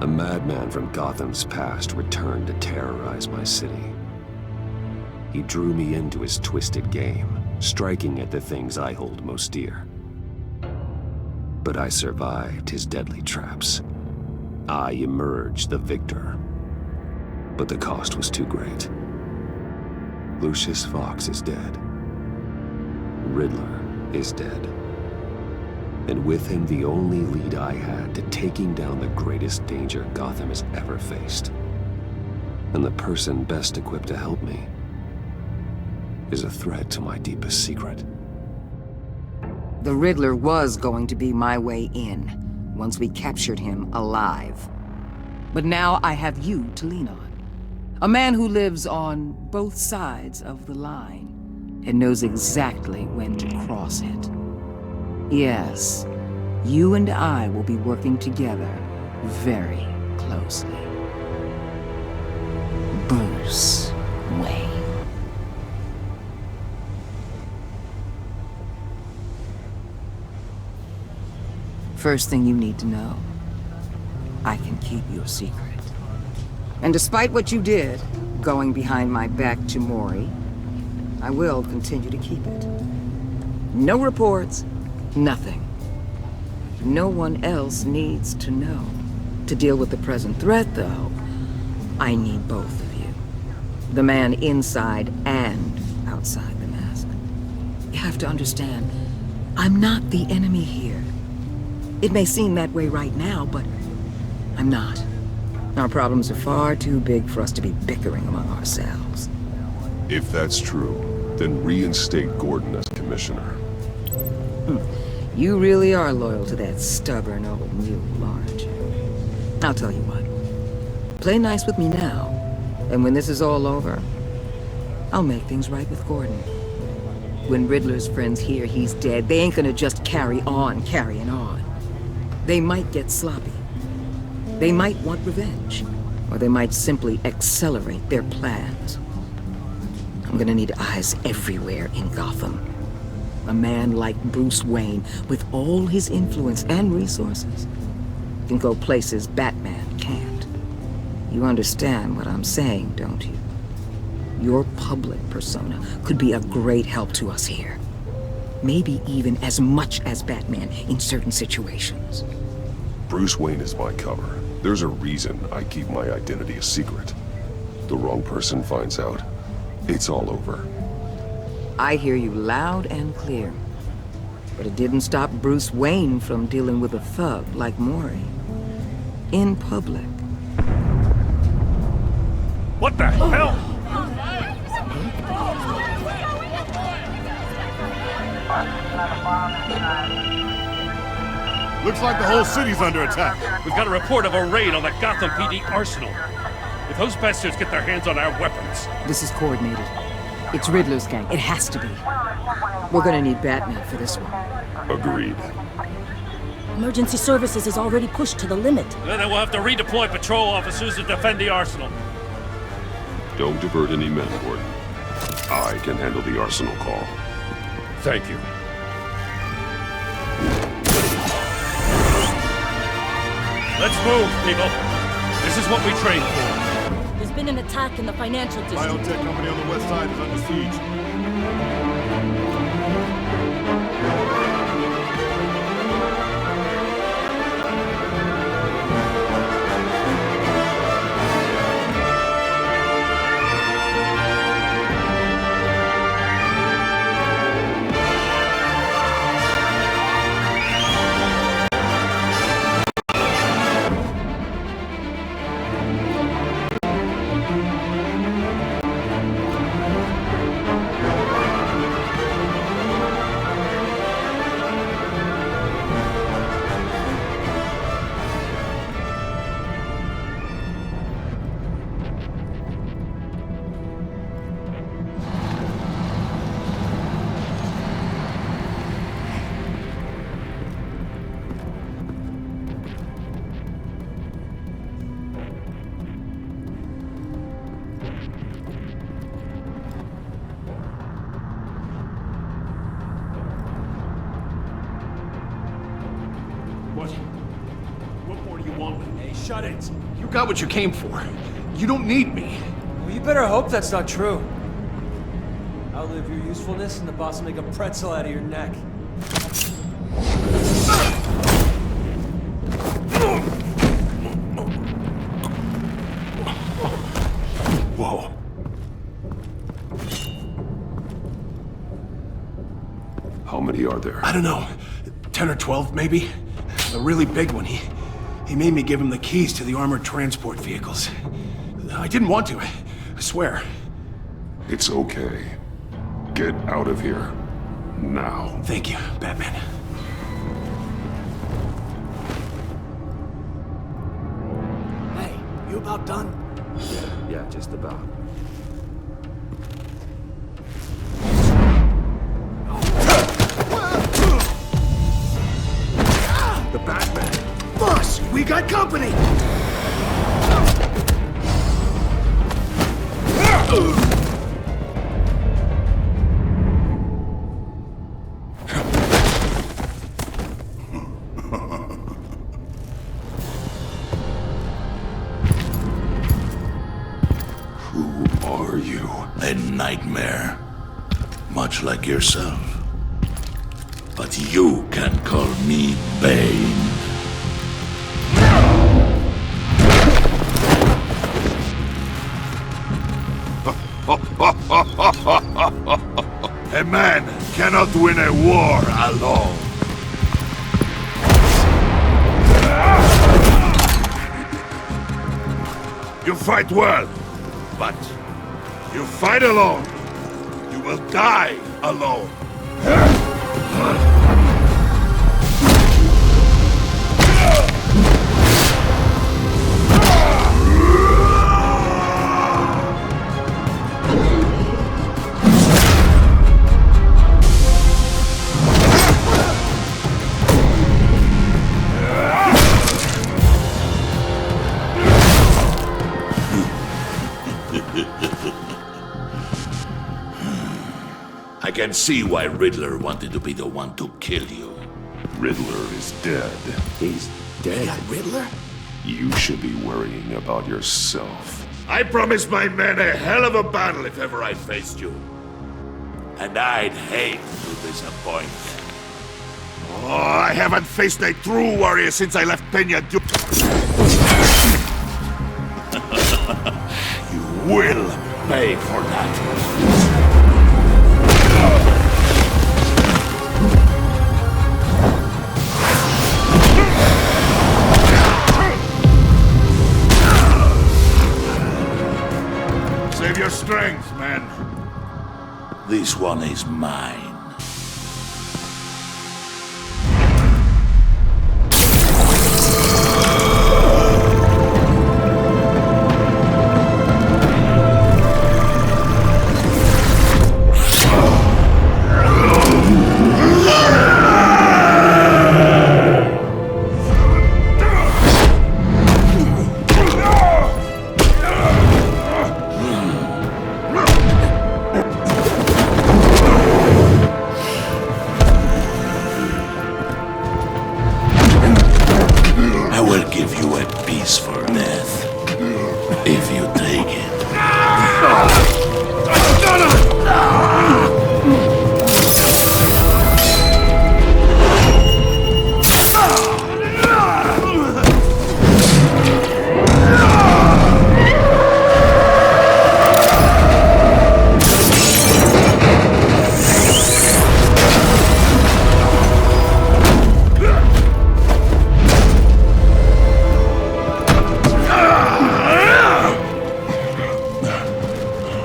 A madman from Gotham's past returned to terrorize my city. He drew me into his twisted game, striking at the things I hold most dear. But I survived his deadly traps. I emerged the victor. But the cost was too great. Lucius Fox is dead. Riddler is dead. And with him, the only lead I had to taking down the greatest danger Gotham has ever faced. And the person best equipped to help me is a threat to my deepest secret. The Riddler was going to be my way in, once we captured him alive. But now I have you to lean on. A man who lives on both sides of the line and knows exactly when to cross it. Yes, you and I will be working together very closely. Bruce Wayne. First thing you need to know, I can keep your secret. And despite what you did, going behind my back to Mori, I will continue to keep it. No reports, nothing. No one else needs to know. To deal with the present threat, though, I need both of you. The man inside and outside the mask. You have to understand, I'm not the enemy here. It may seem that way right now, but I'm not. Our problems are far too big for us to be bickering among ourselves. If that's true, then reinstate Gordon as commissioner. You really are loyal to that stubborn old mule, aren't you? I'll tell you what. Play nice with me now, and when this is all over, I'll make things right with Gordon. When Riddler's friends hear he's dead, they ain't gonna just carry on carrying on. They might get sloppy. They might want revenge, or they might simply accelerate their plans. I'm gonna need eyes everywhere in Gotham. A man like Bruce Wayne, with all his influence and resources, can go places Batman can't. You understand what I'm saying, don't you? Your public persona could be a great help to us here. Maybe even as much as Batman in certain situations. Bruce Wayne is my cover. There's a reason I keep my identity a secret. The wrong person finds out, it's all over. I hear you loud and clear. But it didn't stop Bruce Wayne from dealing with a thug like Mori. In public. What the hell? Looks like the whole city's under attack. We've got a report of a raid on the Gotham PD arsenal. If those bastards get their hands on our weapons... This is coordinated. It's Riddler's gang. It has to be. We're gonna need Batman for this one. Agreed. Emergency services is already pushed to the limit. Then we'll have to redeploy patrol officers to defend the arsenal. Don't divert any men, Gordon. I can handle the arsenal call. Thank you. Let's move, people. This is what we trained for. There's been an attack in the financial district. Biotech company on the west side is under siege. shut it! You got what you came for. You don't need me. Well, you better hope that's not true. Outlive your usefulness and the boss will make a pretzel out of your neck. Whoa. How many are there? I don't know. 10 or 12, maybe? A really big one. He made me give him the keys to the armored transport vehicles. I didn't want to, I swear. It's okay. Get out of here. Now. Thank you, Batman. Hey, you about done? Yeah, just about. The Batman! Boss, we got company! Who are you? A nightmare. Much like yourself. But you can call me Bane. A man cannot win a war alone. You fight well, but you fight alone. You will die alone. I can see why Riddler wanted to be the one to kill you. Riddler is dead. He's dead. Riddler? You should be worrying about yourself. I promised my men a hell of a battle if ever I faced you. And I'd hate to disappoint. Oh, I haven't faced a true warrior since I left Peña. You will pay for that. Save your strength, man. This one is mine.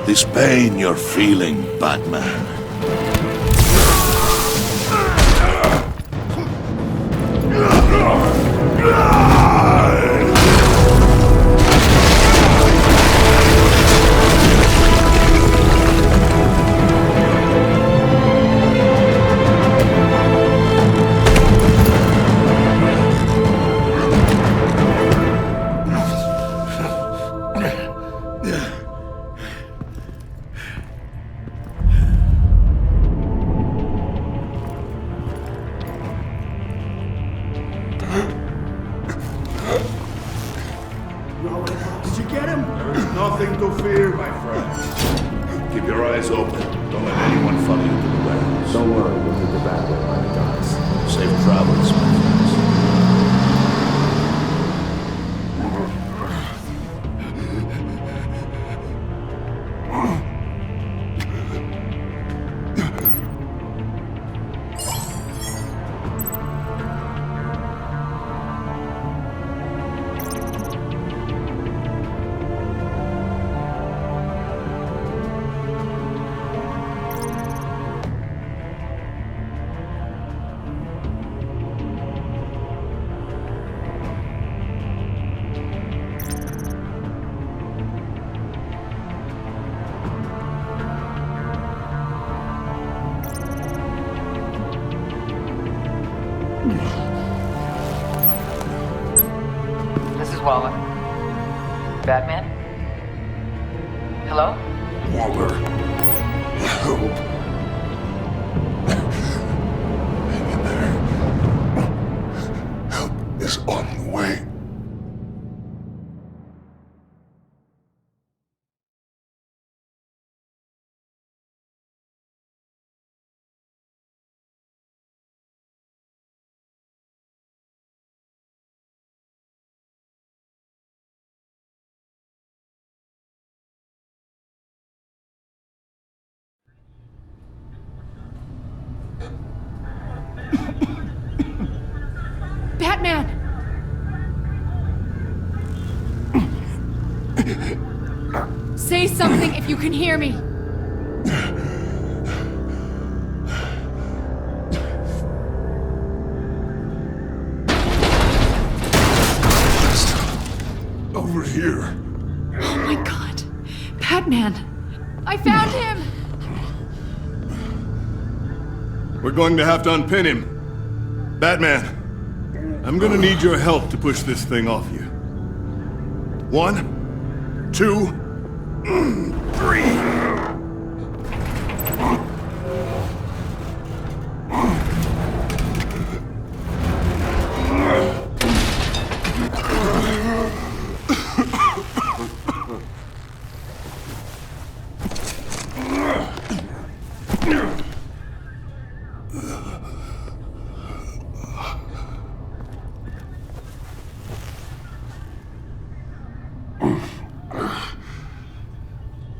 This pain you're feeling, Batman. your eyes open. Don't let anyone follow you to the warehouse. Don't worry, we'll meet the back way by the docks. Safe travels, my friends. This is Waller. Batman? Hello? Waller. Help. Hang in there. Help is on the way. Batman! Say something if you can hear me. Over here. Oh my god. Batman! I found him! We're going to have to unpin him. Batman, I'm gonna need your help to push this thing off you. 1, 2, 3.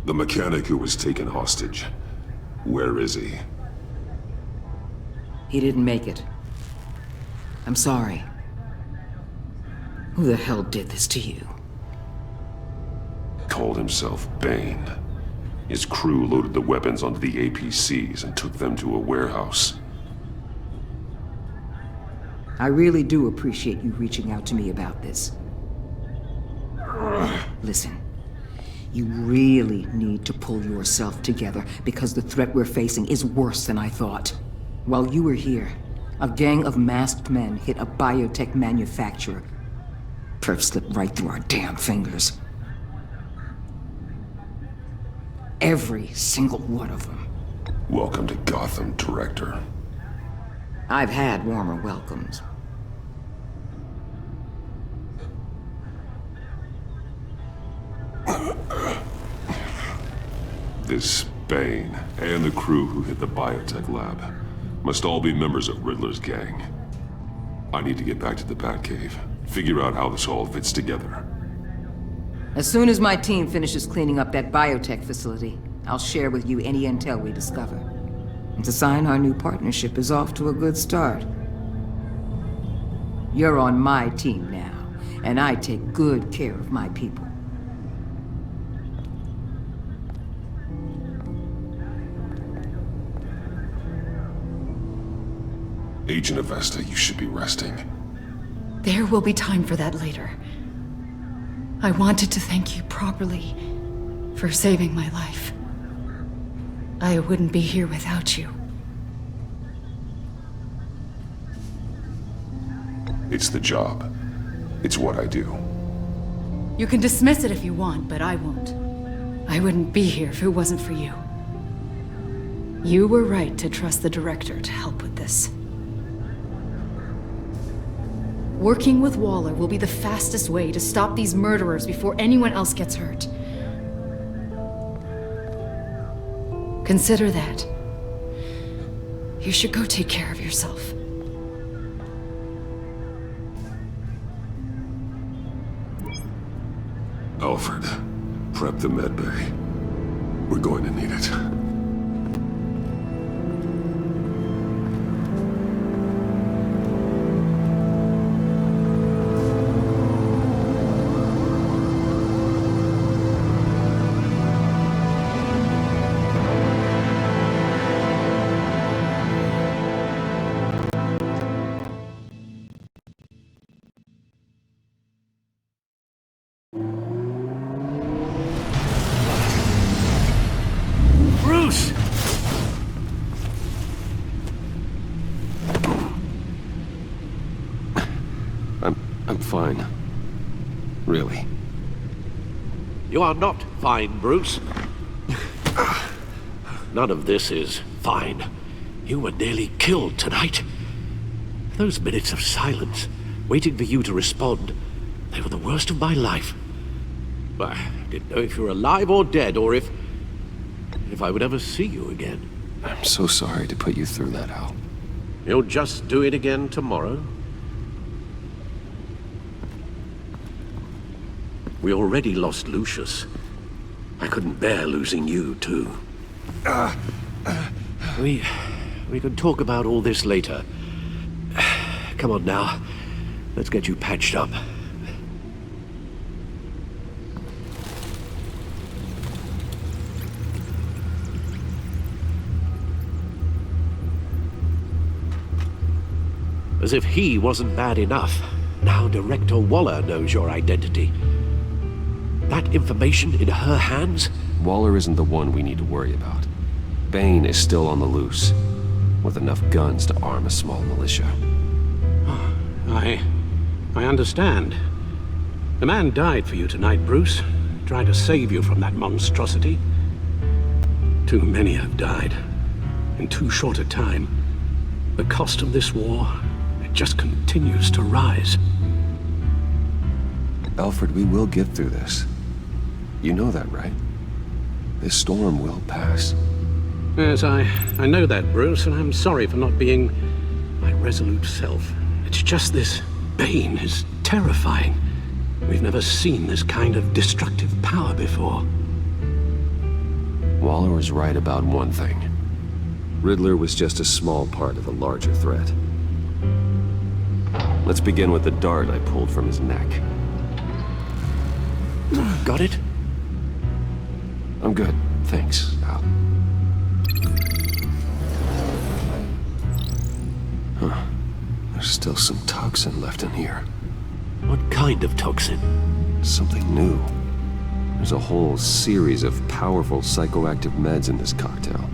The mechanic who was taken hostage. Where is he? He didn't make it. I'm sorry. Who the hell did this to you? Called himself Bane. His crew loaded the weapons onto the APCs and took them to a warehouse. I really do appreciate you reaching out to me about this. Listen, you really need to pull yourself together because the threat we're facing is worse than I thought. While you were here, a gang of masked men hit a biotech manufacturer. Perf slipped right through our damn fingers. Every single one of them. Welcome to Gotham, Director. I've had warmer welcomes. This Bane and the crew who hit the biotech lab must all be members of Riddler's gang. I need to get back to the Batcave, figure out how this all fits together. As soon as my team finishes cleaning up that biotech facility, I'll share with you any intel we discover. And to sign our new partnership is off to a good start. You're on my team now, and I take good care of my people. Agent Avesta, you should be resting. There will be time for that later. I wanted to thank you properly for saving my life. I wouldn't be here without you. It's the job. It's what I do. You can dismiss it if you want, but I won't. I wouldn't be here if it wasn't for you. You were right to trust the director to help with this. Working with Waller will be the fastest way to stop these murderers before anyone else gets hurt. Consider that. You should go take care of yourself. Alfred, prep the med bay. We're going to need it. Bruce! I'm fine. Really. You are not fine, Bruce. None of this is fine. You were nearly killed tonight. Those minutes of silence, waiting for you to respond, they were the worst of my life. I didn't know if you were alive or dead, or if I would ever see you again. I'm so sorry to put you through that, Al. You'll just do it again tomorrow? We already lost Lucius. I couldn't bear losing you, too. We can talk about all this later. Come on now. Let's get you patched up. As if he wasn't bad enough, now Director Waller knows your identity. That information in her hands? Waller isn't the one we need to worry about. Bane is still on the loose, with enough guns to arm a small militia. I understand. The man died for you tonight, Bruce, trying to save you from that monstrosity. Too many have died, in too short a time. The cost of this war, it just continues to rise. Alfred, we will get through this. You know that, right? This storm will pass. Yes, I know that, Bruce, and I'm sorry for not being my resolute self. It's just this Bane is terrifying. We've never seen this kind of destructive power before. Waller was right about one thing. Riddler was just a small part of a larger threat. Let's begin with the dart I pulled from his neck. Got it? I'm good, thanks, Al. Huh. There's still some toxin left in here. What kind of toxin? Something new. There's a whole series of powerful psychoactive meds in this cocktail.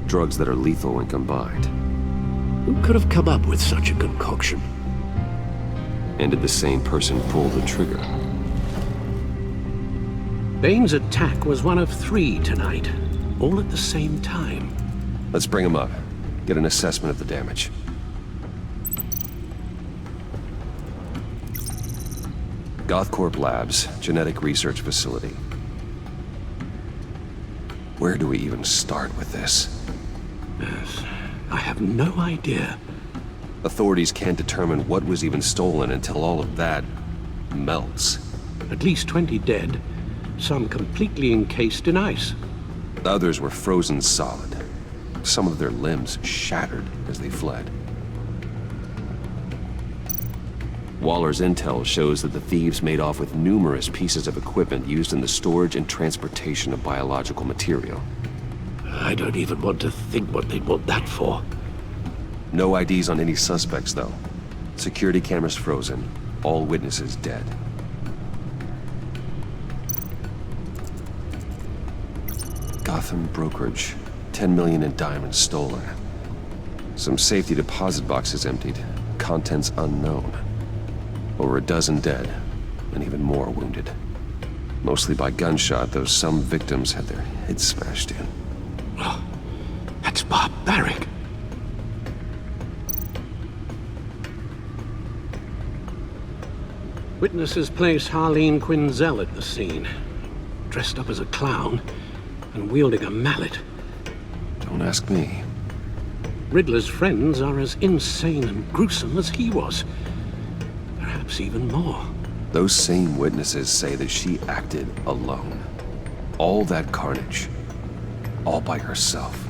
Drugs that are lethal when combined. Who could have come up with such a concoction? And did the same person pull the trigger? Bane's attack was one of 3 tonight, all at the same time. Let's bring him up. Get an assessment of the damage. Gothcorp Labs, genetic research facility. Where do we even start with this? Yes, I have no idea. Authorities can't determine what was even stolen until all of that melts. At least 20 dead, some completely encased in ice. Others were frozen solid. Some of their limbs shattered as they fled. Waller's intel shows that the thieves made off with numerous pieces of equipment used in the storage and transportation of biological material. I don't even want to think what they'd want that for. No IDs on any suspects, though. Security cameras frozen. All witnesses dead. Gotham brokerage. 10 million in diamonds stolen. Some safety deposit boxes emptied. Contents unknown. Over a dozen dead, and even more wounded. Mostly by gunshot, though some victims had their heads smashed in. Oh, that's barbaric. Witnesses place Harleen Quinzel at the scene, dressed up as a clown and wielding a mallet. Don't ask me. Riddler's friends are as insane and gruesome as he was. Perhaps even more. Those same witnesses say that she acted alone. All that carnage. All by herself.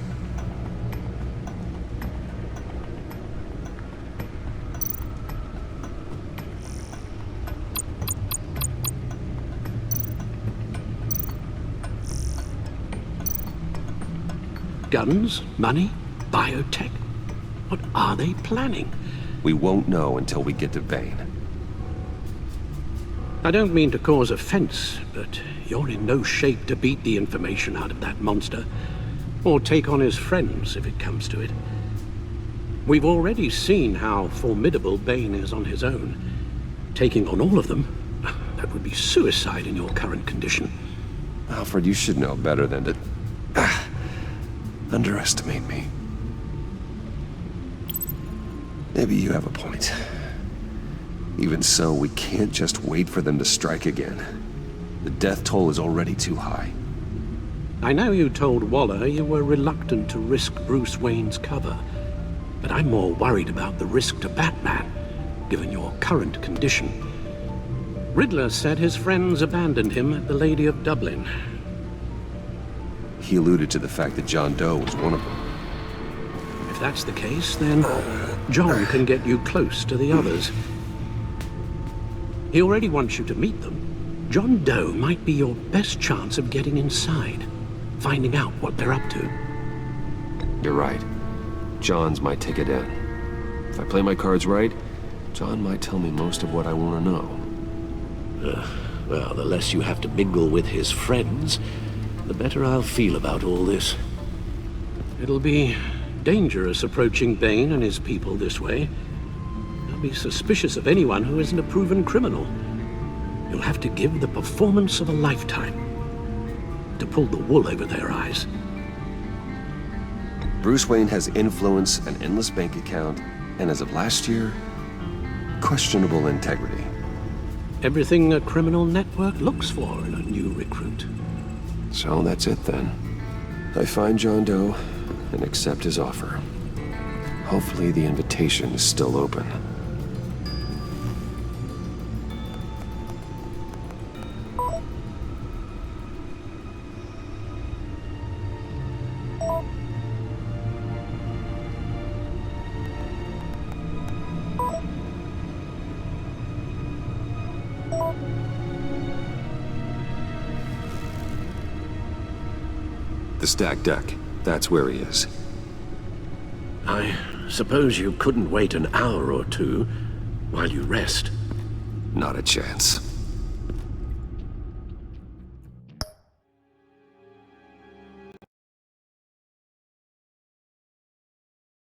Guns, money, biotech. What are they planning? We won't know until we get to Bane. I don't mean to cause offense, but you're in no shape to beat the information out of that monster, or take on his friends if it comes to it. We've already seen how formidable Bane is on his own. Taking on all of them, that would be suicide in your current condition. Alfred, you should know better than to underestimate me. Maybe you have a point. Even so, we can't just wait for them to strike again. The death toll is already too high. I know you told Waller you were reluctant to risk Bruce Wayne's cover, but I'm more worried about the risk to Batman, given your current condition. Riddler said his friends abandoned him at the Lady of Dublin. He alluded to the fact that John Doe was one of them. If that's the case, then John can get you close to the others. He already wants you to meet them. John Doe might be your best chance of getting inside, finding out what they're up to. You're right. John's my ticket in. If I play my cards right, John might tell me most of what I want to know. Well, the less you have to mingle with his friends, the better I'll feel about all this. It'll be dangerous approaching Bane and his people this way. They'll be suspicious of anyone who isn't a proven criminal. You'll have to give the performance of a lifetime to pull the wool over their eyes. Bruce Wayne has influence, an endless bank account, and as of last year, questionable integrity. Everything a criminal network looks for in a new recruit. So that's it then. I find John Doe and accept his offer. Hopefully the invitation is still open. The stacked deck. That's where he is. I suppose you couldn't wait an hour or two while you rest. Not a chance.